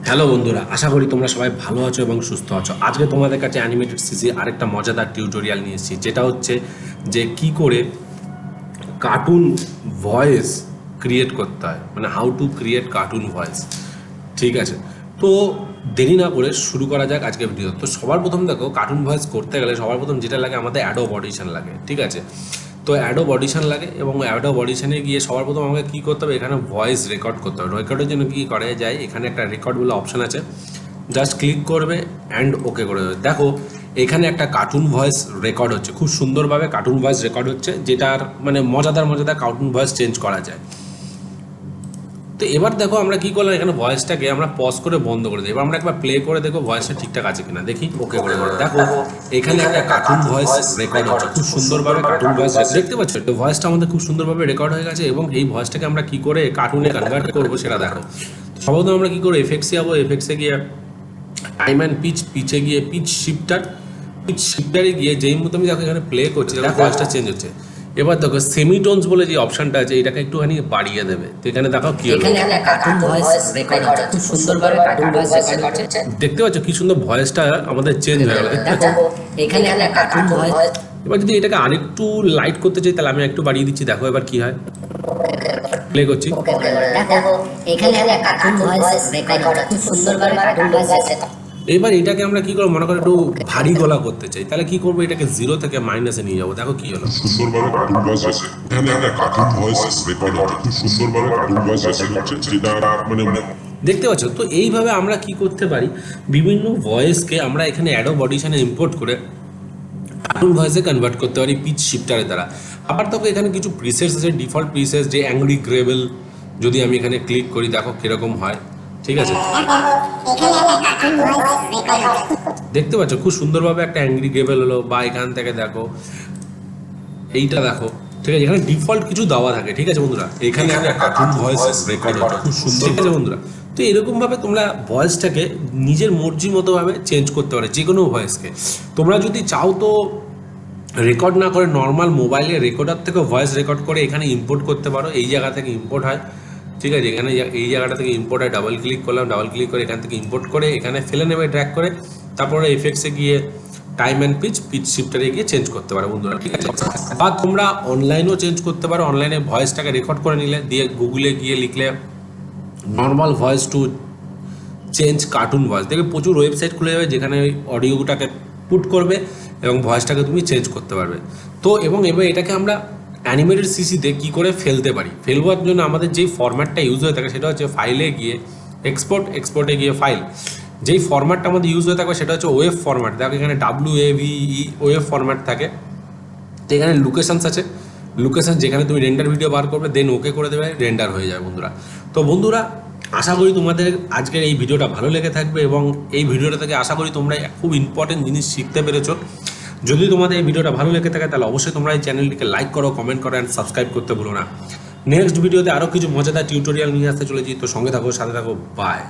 Hello বন্ধুরা, আশা করি তোমরা সবাই ভালো আছো এবং সুস্থ আছো। আজকে তোমাদের কাছে অ্যানিমেটেড সিসি আরেকটা মজাদার টিউটোরিয়াল নিয়ে এসেছি, যেটা হচ্ছে যে কি করে কার্টুন ভয়েস ক্রিয়েট করতে হয়, মানে how to create cartoon voice. ঠিক আছে, তো দেরি না করে শুরু করা যাক আজকে ভিডিও। তো সবার প্রথম দেখো, কার্টুন ভয়েস করতে গেলে সবার প্রথম যেটা লাগে আমাদের অ্যাডোব অডিশন লাগে। ঠিক আছে, তো অ্যাডোব অডিশন লাগে এবং অ্যাডোব অডিশনে গিয়ে সবার প্রথম আমাকে কী করতে হবে, এখানে ভয়েস রেকর্ড করতে হবে। রেকর্ডের জন্য কী করে যায়, এখানে একটা রেকর্ড বলে অপশান আছে, জাস্ট ক্লিক করবে অ্যান্ড ওকে করে দেবে। দেখো এখানে একটা কার্টুন ভয়েস রেকর্ড হচ্ছে, খুব সুন্দরভাবে কার্টুন ভয়েস রেকর্ড হচ্ছে, যেটার মানে মজাদার কার্টুন ভয়েস চেঞ্জ করা যায়। তো এবার দেখো আমরা কি করলাম, এখানে ভয়েসটাকে আমরা পজ করে বন্ধ করে দিই। এবার আমরা একবার প্লে করে দেখো ভয়েসটা ঠিকঠাক আছে কিনা, দেখি ওকে করে দেবো। দেখো এখানে একটা কার্টুন ভয়েস রেকর্ড হচ্ছে, খুব সুন্দরভাবে কার্টুন ভয়েস দেখতে পাচ্ছ। তো ভয়েসটা আমাদের খুব সুন্দরভাবে রেকর্ড হয়ে গেছে এবং এই ভয়েসটাকে আমরা কি করে কার্টুনে কনভার্ট করবো সেটা দেখো। সর্বপ্রথম আমরা কি করবো, এফেক্টসে যাবো, এফেক্টসে গিয়ে টাইম অ্যান্ড পিচে গিয়ে পিচ শিফটারে গিয়ে যেই মতো আমি দেখো এখানে প্লে করছি, দেখো ভয়েসটা চেঞ্জ হচ্ছে। এবার দেখো সেমিটোনস বলে যে অপশনটা আছে, এটাকে একটুখানি বাড়িয়ে দেবে। তো এখানে দেখো কি হলো, এখানে একটা কার্টুন ভয়েস রেকর্ড হচ্ছে, খুব সুন্দরভাবে কার্টুন ভয়েস রেকর্ড হচ্ছে। দেখতে পাচ্ছ কি সুন্দর ভয়েসটা আমাদের চেঞ্জ হয়ে গেল। দেখো এখানে একটা কার্টুন ভয়েস। এবার যদি এটাকে আরেকটু লাইট করতে চাই তাহলে আমি একটু বাড়িয়ে দিচ্ছি, দেখো এবার কি হয়, প্লে করছি। দেখো এখানে একটা কার্টুন ভয়েস রেকর্ড হচ্ছে, খুব সুন্দরভাবে কার্টুন ভয়েস রেকর্ড। এবার এটাকে আমরা কি করবো, মনে করো একটু ভারী গলা করতে চাই, তাহলে কি করবো, এটাকে 0 থেকে মাইনাসে নিয়ে যাবো। দেখো কি হলো, সুন্দরভাবে কার্টুন ভয়েস আছে। এখানে একটা কার্টুন ভয়েস রেকর্ড হচ্ছে, খুব সুন্দরভাবে কার্টুন ভয়েস হচ্ছে, যেটা মানে দেখতে পাচ্ছ। তো এইভাবে আমরা কি করতে পারি, বিভিন্ন ভয়েসকে আমরা এখানে অ্যাডোব অডিশনে ইম্পোর্ট করে কার্টুন ভয়েসে কনভার্ট করতে পারি পিচ শিফটারের দ্বারা। আবার দেখো এখানে কিছু প্রিসেটস আছে, ডিফল্ট প্রিসেটস, যে অ্যাংরি গ্রেভেল, যদি আমি এখানে ক্লিক করি দেখো কিরকম হয়। ঠিক আছে, দেখতে পাচ্ছ খুব সুন্দরভাবে একটা অ্যাংরি গ্রেভেল হলো। বা এখান থেকে দেখো এইটা দেখো, ঠিক আছে, এখানে ডিফল্ট কিছু দেওয়া থাকে। ঠিক আছে বন্ধুরা, এখানে একটা কার্টুন ভয়েস রেকর্ড হচ্ছে, খুব সুন্দর। ঠিক আছে বন্ধুরা, তো এরকমভাবে তোমরা ভয়েসটাকে নিজের মর্জি মতোভাবে চেঞ্জ করতে পারো, যে কোনো ভয়েসকে। তোমরা যদি চাও তো রেকর্ড না করে নর্মাল মোবাইলে রেকর্ডার থেকে ভয়েস রেকর্ড করে এখানে ইম্পোর্ট করতে পারো। এই জায়গা থেকে ইম্পোর্ট হয়। ঠিক আছে, এখানে এই জায়গাটা থেকে ইম্পোর্ট হয়, ডাবল ক্লিক করলাম, ডাবল ক্লিক করে এখান থেকে ইম্পোর্ট করে এখানে ফেলে নেবে ড্র্যাগ করে, তারপরে এফেক্টসে গিয়ে টাইম অ্যান্ড পিচ শিফটারে গিয়ে চেঞ্জ করতে পারো বন্ধুরা। ঠিক আছে, বা তোমরা অনলাইনেও চেঞ্জ করতে পারো। অনলাইনে ভয়েসটাকে রেকর্ড করে নিলে, দিয়ে গুগলে গিয়ে লিখলে normal voice to change cartoon voice, দেখবে প্রচুর ওয়েবসাইট খুলে যাবে যেখানে ওই অডিওটাকে পুট করবে এবং ভয়েসটাকে তুমি চেঞ্জ করতে পারবে। তো এবং এবার এটাকে আমরা অ্যানিমেটেড সিসিতে কী করে ফেলতে পারি, ফেলবার জন্য আমাদের যেই ফরম্যাটটা ইউজ হয়ে থাকে সেটা হচ্ছে ফাইলে গিয়ে এক্সপোর্টে গিয়ে ফাইল। যেই ফরম্যাটটা আমাদের ইউজ হয়ে থাকবে সেটা হচ্ছে ওয়েভ ফরম্যাট। দেখো এখানে WAVE ওয়েভ ফরম্যাট থাকে। তো এখানে লোকেশানস আছে, লোকেশান যেখানে তুমি রেন্ডার ভিডিও বার করবে, দেন ওকে করে দেবে, রেন্ডার হয়ে যাবে বন্ধুরা। তো বন্ধুরা, আশা করি তোমাদের আজকের এই ভিডিওটা ভালো লেগে থাকবে এবং এই ভিডিওটা থেকে আশা করি তোমরা খুব ইম্পর্টেন্ট জিনিস শিখতে পেরেছো। যদি তোমাদের এই ভিডিওটা ভালো লেগে থাকে তাহলে অবশ্যই তোমরা এই চ্যানেলটিকে লাইক করো, কমেন্ট করো অ্যান্ড সাবস্ক্রাইব করতে ভুলো না। নেক্সট ভিডিওতে আরও কিছু মজাদার টিউটোরিয়াল নিয়ে আসতে চলেছি, তো সঙ্গে থাকো, সাথে থাকো, বাই।